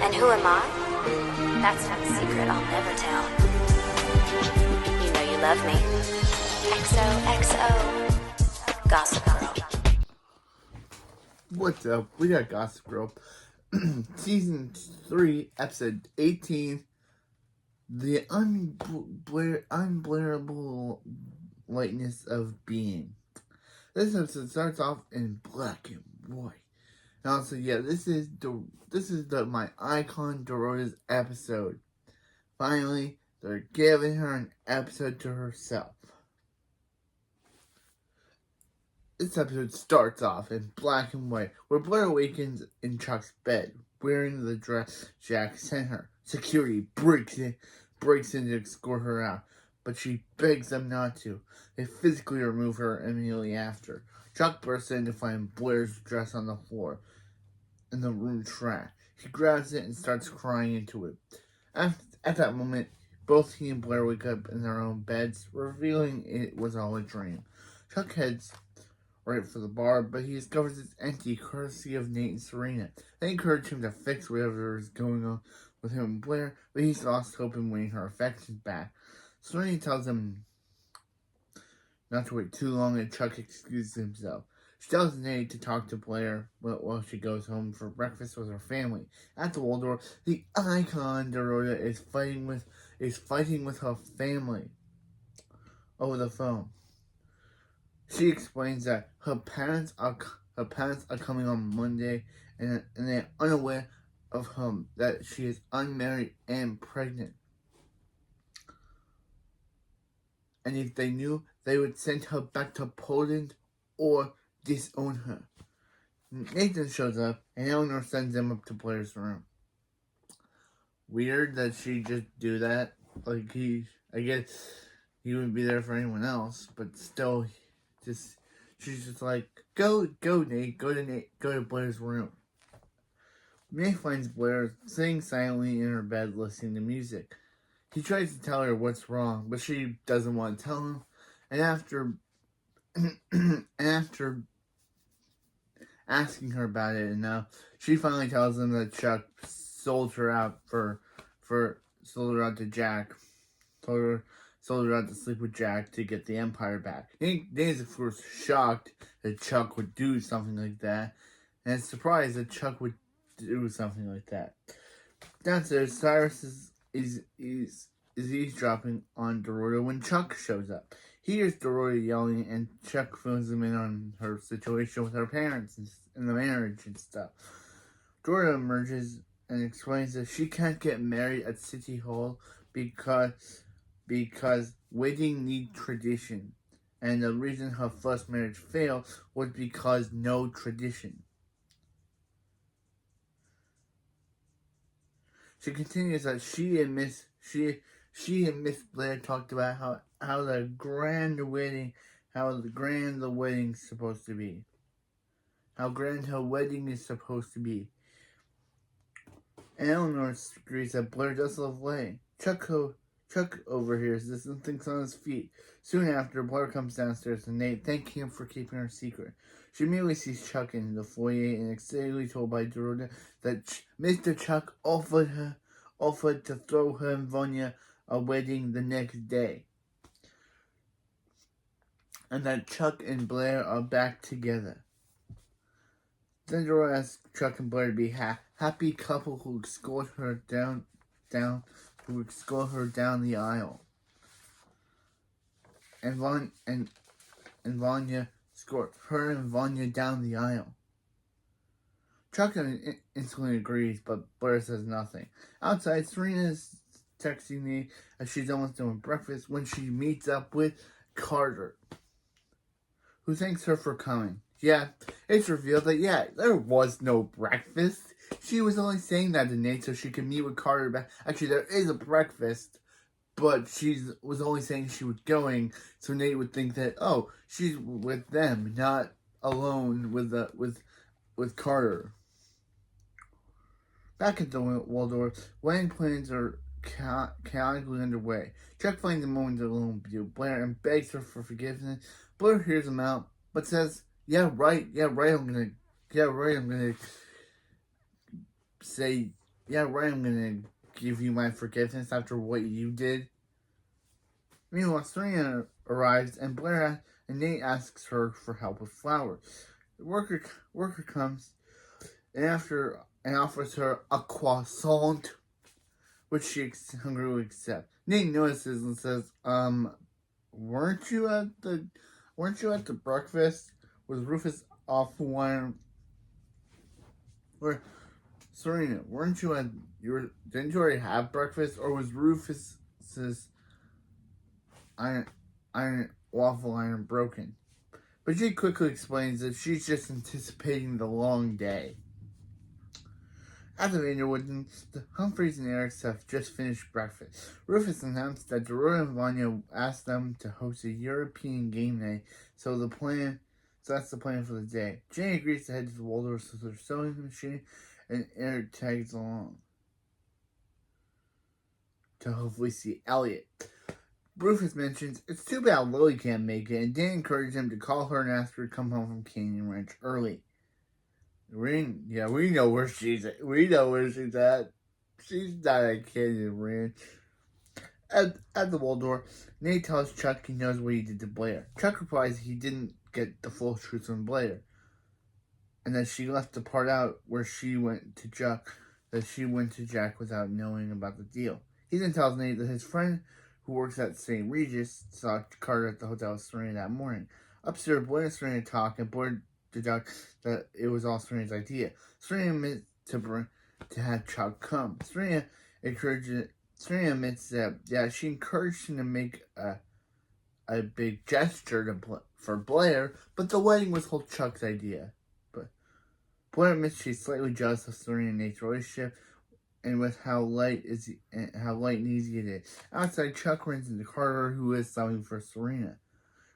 And who am I? That's not a secret I'll never tell. You know you love me. XOXO. Gossip Girl. What's up? We got Gossip Girl. Season 3, episode 18. The unblairable lightness of being. This episode starts off in black and white. And also, yeah, this is my icon Dorota's episode. Finally, they're giving her an episode to herself. This episode starts off in black and white, where Blair awakens in Chuck's bed, wearing the dress Jack sent her. Security breaks in to escort her out, but she begs them not to. They physically remove her immediately after. Chuck bursts in to find Blair's dress on the floor in the room trash. He grabs it and starts crying into it. At that moment, both he and Blair wake up in their own beds, revealing it was all a dream. Chuck heads right for the bar, but he discovers it's empty, courtesy of Nate and Serena. They encourage him to fix whatever is going on with him and Blair, but he's lost hope in winning her affections back. Serena tells him not to wait too long, and Chuck excuses himself. She tells Nate to talk to Blair while she goes home for breakfast with her family. At the Waldorf, the icon Dorota is fighting with her family over the phone. She explains that her parents are coming on Monday, and they're unaware of her, that she is unmarried and pregnant. And if they knew, they would send her back to Poland or disown her. Nathan shows up, and Eleanor sends him up to Blair's room. Weird that she just do that. I guess he wouldn't be there for anyone else, but still, she's just like, go Nate, go to Blair's room. Nate finds Blair sitting silently in her bed listening to music. He tries to tell her what's wrong, but she doesn't want to tell him. And after asking her about it enough, she finally tells him that Chuck sold her out to Jack. Sold her out to sleep with Jack to get the Empire back. Nate is of course shocked that Chuck would do something like that, and surprised that Chuck would do something like that. Downstairs, Cyrus is eavesdropping on Dorota when Chuck shows up. He hears Dorota yelling, and Chuck fills him in on her situation with her parents and the marriage and stuff. Dorota emerges and explains that she can't get married at City Hall because wedding need tradition, and the reason her first marriage failed was because no tradition. She continues that she and Miss Blair talked about how grand the wedding's supposed to be. How grand her wedding is supposed to be. And Eleanor agrees that Blair does love wedding. Chuck overhears this and thinks on his feet. Soon after, Blair comes downstairs to Nate, thanking him for keeping her secret. She immediately sees Chuck in the foyer and excitedly told by Dorota that Mr. Chuck offered to throw her and Vanya a wedding the next day, and that Chuck and Blair are back together. Then Dorota asks Chuck and Blair to be happy couple who escort her down the aisle. And Vanya escort her and Vanya down the aisle. Chuck instantly agrees, but Blair says nothing. Outside, Serena's texting me as she's almost done breakfast when she meets up with Carter, who thanks her for coming. Yeah, it's revealed that, there was no breakfast. She was only saying that to Nate so she could meet with Carter back. Actually, there is a breakfast, but she was only saying she was going so Nate would think that, she's with them, not alone with Carter. Back at the Waldorf, wedding plans are chaotically underway. Chuck finds a moment alone with Blair and begs her for forgiveness. Blair hears him out, but says, I'm gonna say Yeah, right, I'm gonna give you my forgiveness after what you did. Meanwhile, Serena arrives and Blair and Nate asks her for help with flowers. The worker comes and offers her a croissant, which she hungrily accepts. Nate notices and says, weren't you at the breakfast? Was Rufus off one? Or Serena, didn't you already have breakfast, or was Rufus's iron waffle iron broken? But she quickly explains that she's just anticipating the long day. At the Vanderwoods, the Humphreys and Erics have just finished breakfast. Rufus announced that Dorota and Vanya asked them to host a European game night, so that's the plan for the day. Jane agrees to head to the Waldorf with her sewing machine, and Eric tags along to hopefully see Elliot. Rufus mentions it's too bad Lily can't make it, and Dan encourages him to call her and ask her to come home from Canyon Ranch early. We know where she's at. We know where she's at. She's not at Canyon Ranch. At the Waldorf, Nate tells Chuck he knows what he did to Blair. Chuck replies he didn't get the full truth from Blair, and that she left the part out where she went to Jack without knowing about the deal. He then tells Nate that his friend who works at St. Regis saw Carter at the hotel with Serena that morning. Upstairs, Blair and Serena talk, and Blair deducts that it was all Serena's idea. Serena admits to have Chuck come. Serena admits that she encouraged him to make a big gesture for Blair, but the wedding was whole Chuck's idea. But Blair admits she's slightly jealous of Serena and Nate's relationship, and with how light and easy it is. Outside, Chuck runs into Carter, who is sobbing for Serena.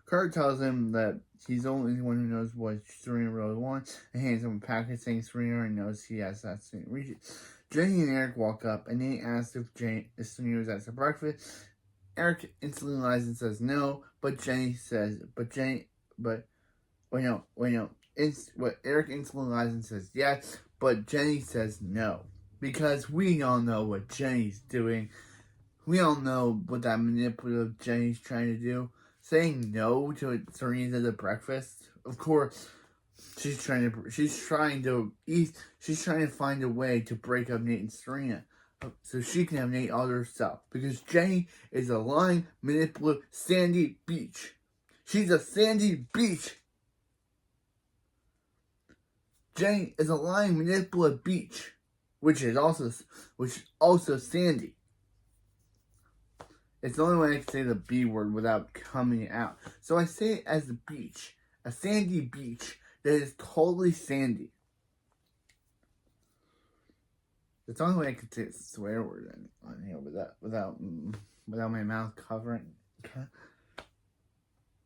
Carter tells him that he's the only one who knows what Serena really wants, and hands him a package saying Serena already knows he has that St. Regis. Jenny and Eric walk up, and Nate asks if Serena was at the breakfast. Eric instantly lies and says no, but Eric instantly lies and says yes, but Jenny says no. Because we all know what Jenny's doing. We all know what that manipulative Jenny's trying to do. Saying no to Serena at the breakfast. Of course, she's trying to find a way to break up Nate and Serena, so she can have Nate all to herself. Because Jenny is a lying, manipulative, sandy beach. She's a sandy beach. Jenny is a lying, manipulative beach, which is also sandy. It's the only way I can say the B word without coming out. So I say it as a beach. A sandy beach that is totally sandy. It's the only way I can say a swear word on here without my mouth covering.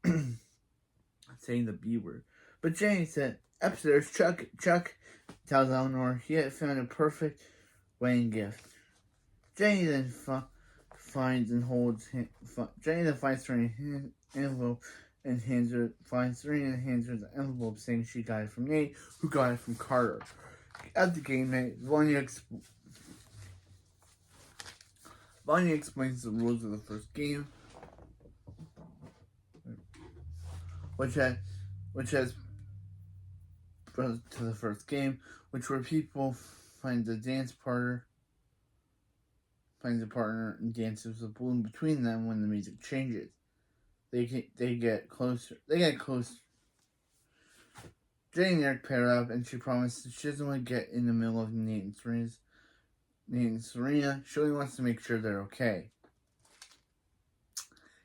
Saying the B word. But Jane said, upstairs, Chuck tells Eleanor he had found a perfect wedding gift. Jane then finds Serena's envelope and hands her the envelope saying she got it from Nate, who got it from Carter. At the game night, Vanya explains the rules of the first game, which has to the first game, which where people find a partner and dances with a balloon between them when the music changes. They get closer. Jane and Eric pair up, and she promises she doesn't want to get in the middle of Nate and Serena. She only wants to make sure they're okay.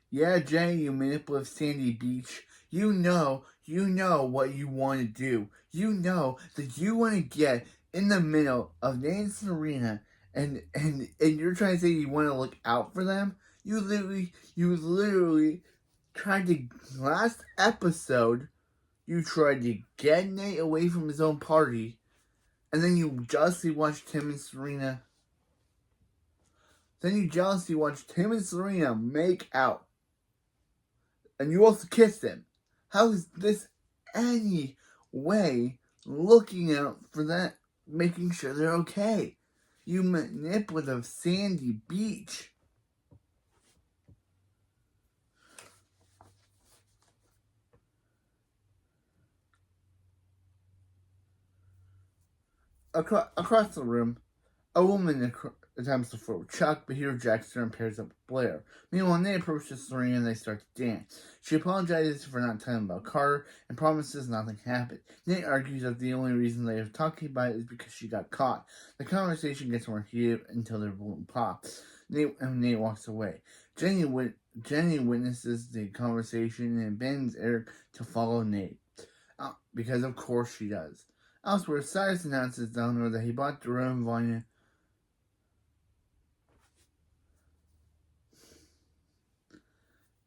Yeah, Jane, you manipulative sandy beach. You know what you want to do. You know that you want to get in the middle of Nate and Serena, and you're trying to say you want to look out for them. You literally tried to, last episode, you tried to get Nate away from his own party, and then you jealously watched him and Serena. Make out. And you also kissed him. How is this any way looking out for that, making sure they're okay? You manipulative sandy beach. Across the room, a woman attempts to throw Chuck, but here Jack's and pairs up with Blair. Meanwhile, Nate approaches Serena and they start to dance. She apologizes for not telling about Carter and promises nothing happened. Nate argues that the only reason they are talking about it is because she got caught. The conversation gets more heated until their balloon pops. Nate walks away. Jenny witnesses the conversation and bends Eric to follow Nate. Because of course she does. Elsewhere, Cyrus announces to Eleanor that he bought dorota and Vanya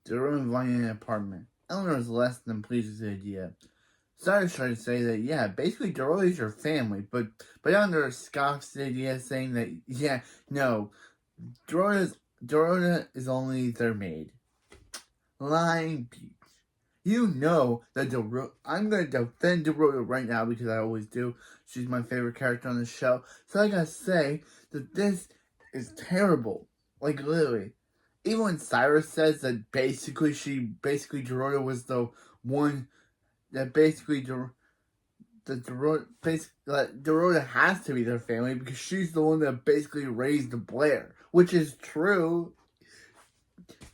an apartment. Eleanor is less than pleased with the idea. Cyrus tried to say that, yeah, basically Dorota is your family, but Eleanor scoffs the idea, saying that, yeah, no, Dorota is only their maid. Lying Peach. You know that I'm going to defend Dorota right now because I always do. She's my favorite character on the show. So I gotta say that this is terrible. Like, literally. Even when Cyrus says that basically Dorota was the one that Dorota has to be their family because she's the one that basically raised Blair, which is true.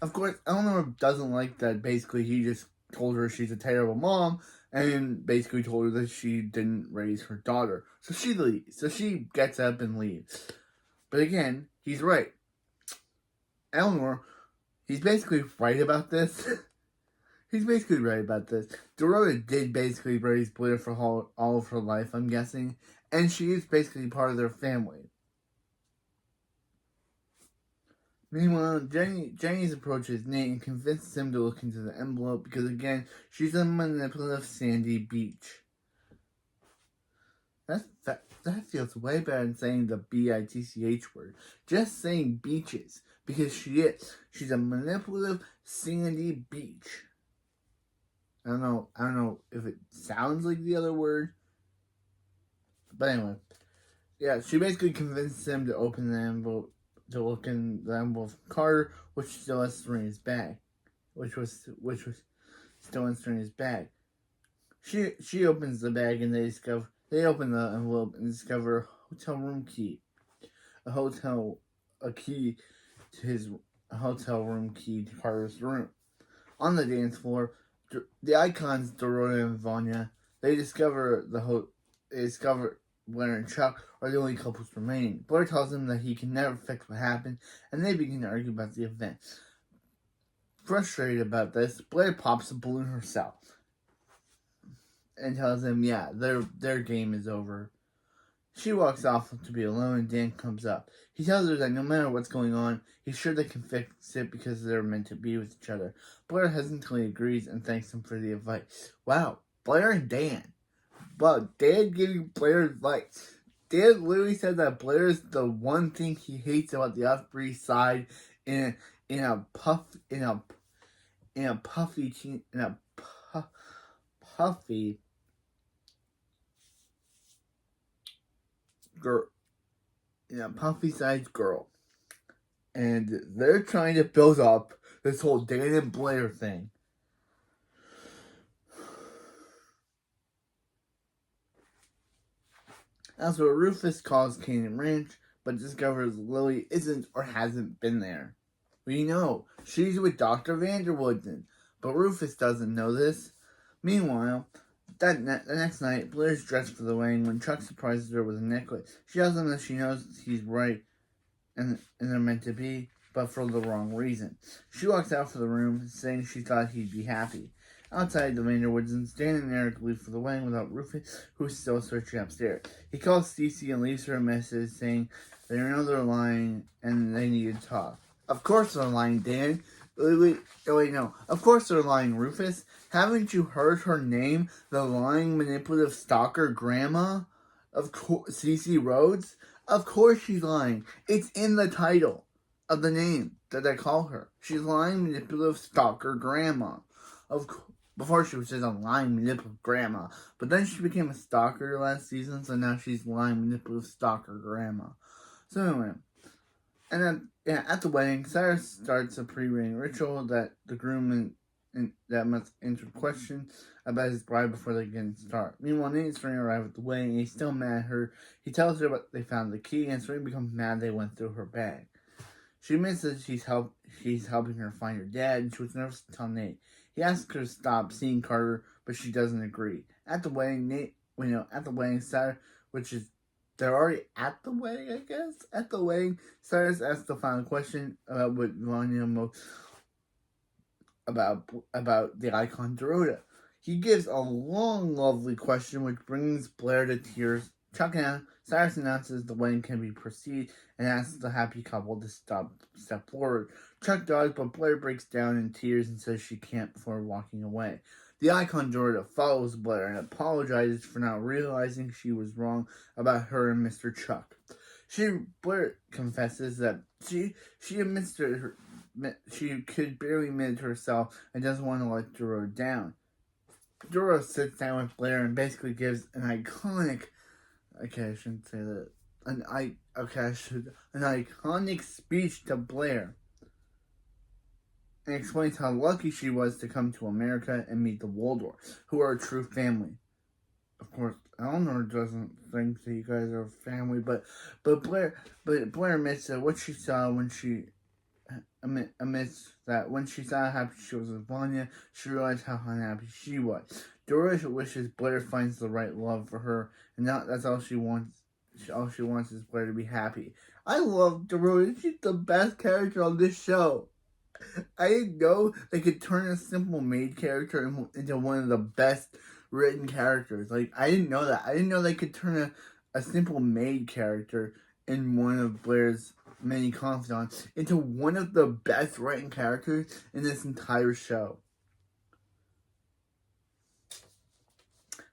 Of course, Eleanor doesn't like that basically he just told her she's a terrible mom and basically told her that she didn't raise her daughter. So she leaves. So she gets up and leaves. But again, he's right. Eleanor, he's basically right about this. He's basically right about this. Dorota did basically raise Blair for all of her life, I'm guessing. And she is basically part of their family. Meanwhile, Jenny's approaches Nate and convinces him to look into the envelope because, again, she's a manipulative sandy beach. That feels way better than saying the B-I-T-C-H word. Just saying beaches, because she is. She's a manipulative sandy beach. I don't know if it sounds like the other word. But anyway. Yeah, she basically convinced him to open the envelope, to look in the envelope of Carter, which still has Serena's bag. Which was still in Serena's bag. She opens the bag and they open the envelope and discover a hotel room key. A key to his hotel room key to Carter's room. On the dance floor, the icons Dorota and Vanya, they discover Blair and Chuck are the only couples remaining. Blair tells him that he can never fix what happened, and they begin to argue about the event. Frustrated about this, Blair pops a balloon herself and tells him, yeah, their game is over. She walks off to be alone, and Dan comes up. He tells her that no matter what's going on, he's sure they can fix it because they're meant to be with each other. Blair hesitantly agrees and thanks him for the advice. Wow, Blair and Dan. But Dan giving Blair advice. Dan literally said that Blair is the one thing he hates about the Upper East Side in a puffy-sized girl. And they're trying to build up this whole Dan and Blair thing. Elsewhere, Rufus calls Canyon Ranch, but discovers Lily isn't or hasn't been there. We know she's with Dr. Vanderwooden, but Rufus doesn't know this. Meanwhile, the next night, Blair's dressed for the wedding when Chuck surprises her with a necklace. She tells him that she knows he's right and they're meant to be, but for the wrong reason. She walks out for the room, saying she thought he'd be happy. Outside the Vanderwoodens, Dan and Eric leave for the wedding without Rufus, who's still searching upstairs. He calls Cece and leaves her a message saying they know they're lying and they need to talk. Of course they're lying, Dan. Wait, no. Of course they're lying, Rufus. Haven't you heard her name? The lying, manipulative stalker grandma? Of course, Cece Rhodes? Of course she's lying. It's in the title of the name that I call her. She's lying, manipulative stalker grandma. Of course. Before she was just a lying, manipulative grandma. But then she became a stalker last season, so now she's lying, manipulative stalker grandma. So anyway, and then at the wedding, Cyrus starts a pre-wedding ritual that the groom that must answer questions about his bride before they can start. Meanwhile, Nate and Serena arrive at the wedding, and he's still mad at her. He tells her they found the key, and Serena becomes mad they went through her bag. She admits that she's helping her find her dad, and she was nervous to tell Nate. He asks her to stop seeing Carter, but she doesn't agree. At the wedding, Cyrus, which is they're already at the wedding, I guess. At the wedding, Cyrus asks the final question about what Vanya most about the icon Dorota. He gives a long, lovely question, which brings Blair to tears. Chuck and Cyrus announces the wedding can be proceed and asks the happy couple to step forward. Chuck does, but Blair breaks down in tears and says she can't before walking away. The icon Dorota follows Blair and apologizes for not realizing she was wrong about her and Mr. Chuck. Blair confesses that she admits to she could barely admit to herself and doesn't want to let Dorota down. Dorota sits down with Blair and basically gives an iconic. Okay, I shouldn't say that. An iconic speech to Blair, and explains how lucky she was to come to America and meet the Waldorfs, who are a true family. Of course, Eleanor doesn't think that you guys are family, but Blair admits that what she saw when she saw how happy she was with Vanya, she realized how unhappy she was. Dorota wishes Blair finds the right love for her, and that's all she wants. All she wants is Blair to be happy. I love Dorota. She's the best character on this show. I didn't know they could turn a simple maid character into one of the best written characters. Like, I didn't know that. I didn't know they could turn a simple maid character in one of Blair's many confidants into one of the best written characters in this entire show.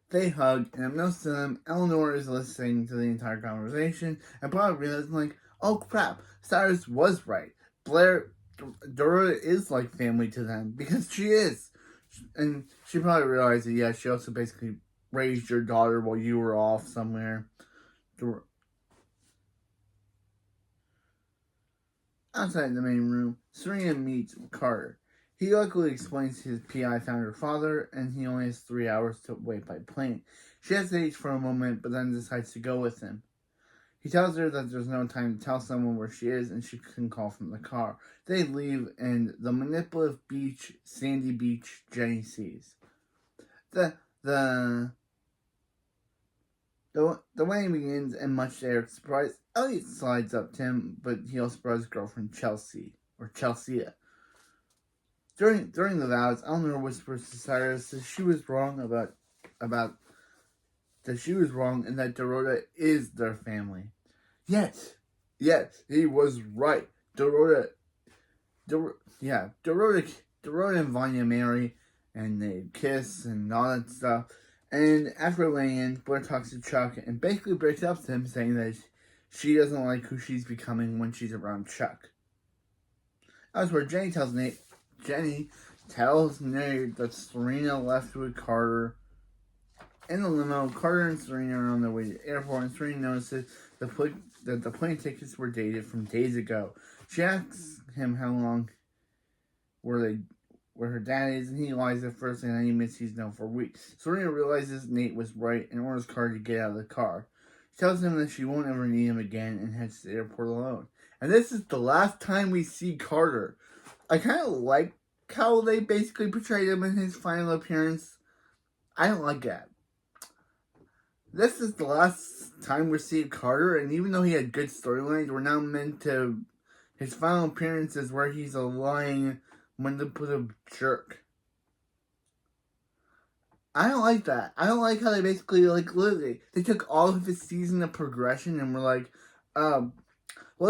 They hug, and most of them, Eleanor is listening to the entire conversation and probably realizing, like, oh crap, Cyrus was right. Dorota is like family to them, because she is. And she probably realized that, yeah, she also basically raised your daughter while you were off somewhere. Outside the main room, Serena meets Carter. He luckily explains his PI found her father, and he only has 3 hours to wait by plane. She hesitates for a moment, but then decides to go with him. He tells her that there's no time to tell someone where she is, and she can call from the car. They leave, and the manipulative sandy beach Jenny sees. The wedding begins, and much to Eric's surprise, Elliot slides up to him, but he also brought his girlfriend Chelsea. During the vows, Eleanor whispers to Cyrus that she was wrong and that Dorota is their family. Yes, he was right. Dorota and Vanya marry, and they kiss and all that stuff. And after weighing in, Blair talks to Chuck and basically breaks up to him, saying that she doesn't like who she's becoming when she's around Chuck. That's where Jenny tells Nate that Serena left with Carter in the limo. Carter and Serena are on their way to the airport, and Serena notices that the plane tickets were dated from days ago. She asks him how long where her dad is, and he lies at first, and then he admits he's known for weeks. Serena realizes Nate was right and orders Carter to get out of the car. She tells him that she won't ever need him again and heads to the airport alone. And this is the last time we see Carter. I kind of like how they basically portrayed him in his final appearance. I don't like that. This is the last time we're seeing Carter, and even though he had good storylines, we're now meant to... His final appearance is where he's a lying, manipulative jerk. I don't like that. I don't like how they basically, literally, they took all of his season of progression and were like, well,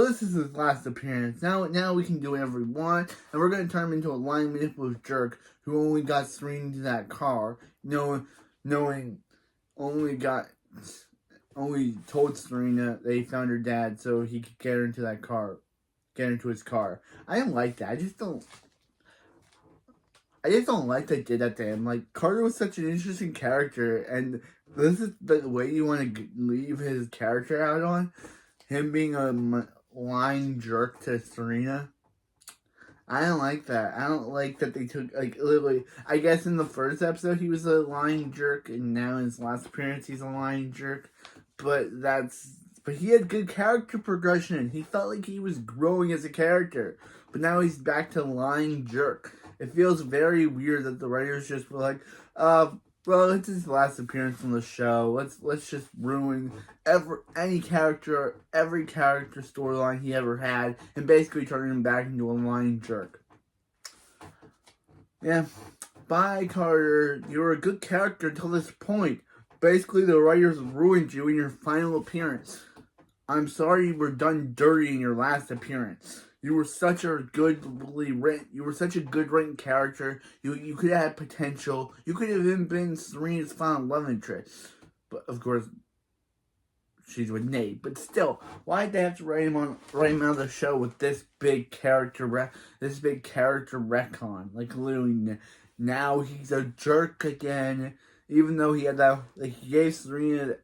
this is his last appearance. Now we can do whatever we want, and we're going to turn him into a lying, manipulative jerk who only got Serena into that car, only told Serena they found her dad so he could get her into that car, get into his car. I don't like that. I just don't like they did that to him. Like, Carter was such an interesting character, and this is the way you want to leave his character out on. him being a lying jerk to Serena. I don't like that. I don't like that they took, like, literally, I guess in the first episode he was a lying jerk, and now in his last appearance he's a lying jerk. But he had good character progression. He felt like he was growing as a character. But now he's back to lying jerk. It feels very weird that the writers just were like, well, it's his last appearance on the show. Let's just ruin every character storyline he ever had, and basically turn him back into a lying jerk. Yeah, bye, Carter. You were a good character until this point. Basically, the writers ruined you in your final appearance. I'm sorry you were done dirty in your last appearance. You were such a good written character. You could have had potential. You could have even been Serena's final love interest. But of course, she's with Nate. But still, why did they have to write him out of the show with this big character retcon? Like, literally, now he's a jerk again. Even though he had that, like, he gave Serena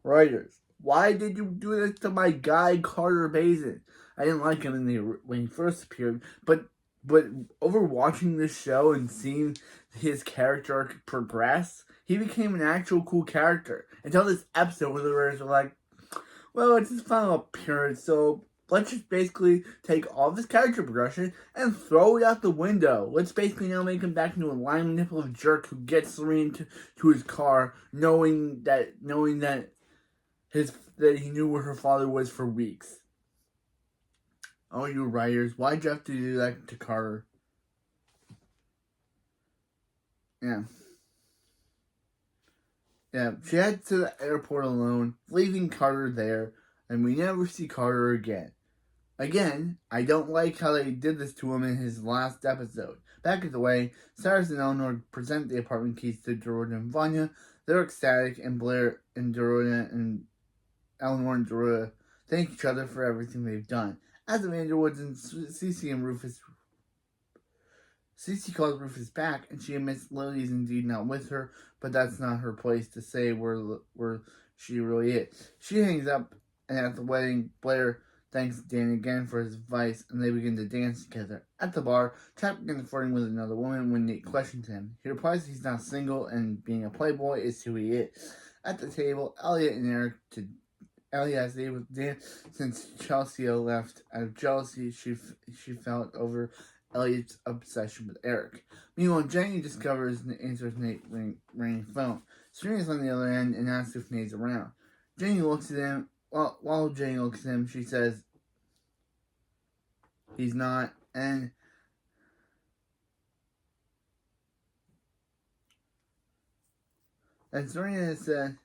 writers. Why did you do this to my guy, Carter Bazin? I didn't like him when he first appeared, but over watching this show and seeing his character arc progress, he became an actual cool character. Until this episode where the writers were like, well, it's his final appearance, so let's just basically take all of his character progression and throw it out the window. Let's basically now make him back into a lying manipulative jerk who gets Serena to his car, knowing that he knew where her father was for weeks. Oh, you writers, why'd you have to do that to Carter? Yeah, she heads to the airport alone, leaving Carter there, and we never see Carter again. Again, I don't like how they did this to him in his last episode. Back at the way, Cyrus and Eleanor present the apartment keys to Dorota and Vanya. They're ecstatic, and Blair and Dorota and Eleanor and Dorota thank each other for everything they've done. As the Vanderwoods and Cece calls Rufus back, and she admits Lily is indeed not with her, but that's not her place to say where she really is. She hangs up, and at the wedding, Blair thanks Dan again for his advice, and they begin to dance together. At the bar, Chap begins flirting with another woman when Nate questions him. He replies he's not single, and being a playboy is who he is. At the table, Elliot and Eric has stayed with Dan since Chelsea left. Out of jealousy, she felt over Elliot's obsession with Eric. Meanwhile, Jenny discovers and answers Nate's ringing phone. Serena's on the other end and asks if Nate's around. Jenny looks at him. While Jenny looks at him, she says he's not, and Serena said.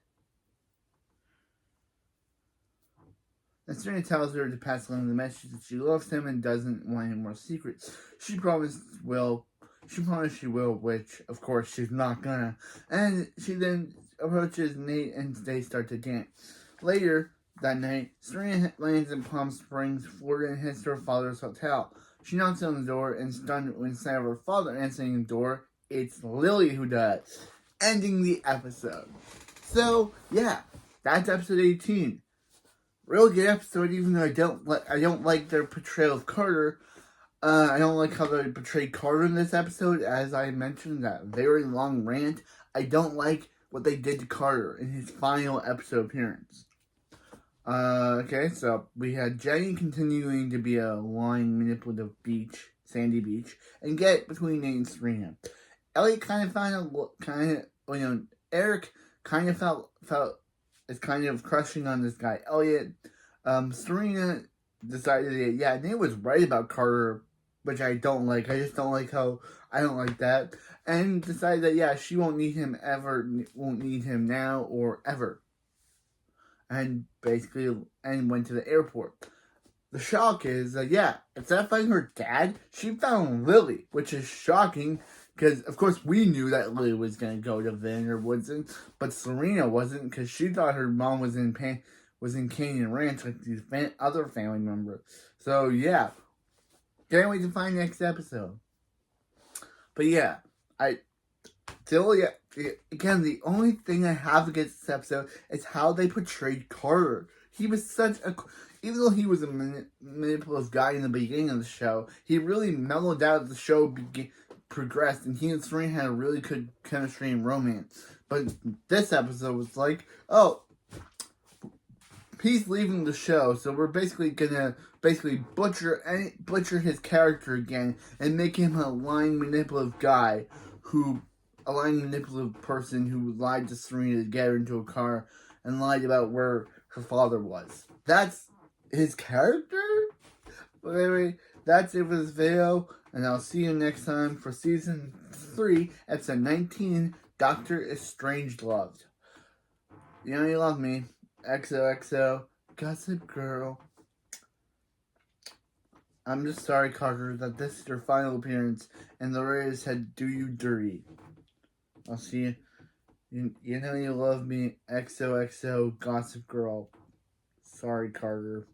And Serena tells her to pass along the message that she loves him and doesn't want any more secrets. She promised she will, which, of course, she's not gonna. And she then approaches Nate and they start to dance. Later that night, Serena lands in Palm Springs, Florida, and heads to her father's hotel. She knocks on the door and, stunned instead of her father answering the door, it's Lily who does, ending the episode. So, yeah, that's episode 18. Real good episode, even though I don't like their portrayal of Carter. I don't like how they portrayed Carter in this episode. As I mentioned, that very long rant. I don't like what they did to Carter in his final episode appearance. Okay, so we had Jenny continuing to be a lying, manipulative sandy beach, and get between Nate and Serena. Elliot Eric kind of felt is kind of crushing on this guy, Elliot. Serena decided that, yeah, Nate was right about Carter, which I don't like. I just don't like how, I don't like that. And decided that, yeah, she won't need him now or ever. And basically, went to the airport. The shock is that, yeah, instead of finding her dad, she found Lily, which is shocking. Because, of course, we knew that Lily was going to go to Vanderwoods, but Serena wasn't, because she thought her mom was in Canyon Ranch with these other family members. So, yeah. Can't wait to find next episode. But, yeah. Again, the only thing I have against this episode is how they portrayed Carter. he was such a, even though he was a manipulative guy in the beginning of the show, he really mellowed out as the show progressed, and he and Serena had a really good chemistry and romance. But this episode was like, oh, he's leaving the show, so we're basically gonna butcher his character again and make him a lying manipulative person who lied to Serena to get her into a car and lied about where her father was. That's his character? But anyway, that's it for this video, and I'll see you next time for Season 3, Episode 19, Dr. Strangeloved. You know you love me. XOXO, Gossip Girl. I'm just sorry, Carter, that this is your final appearance, and the Raiders had do you dirty. I'll see you. You know you love me. XOXO, Gossip Girl. Sorry, Carter.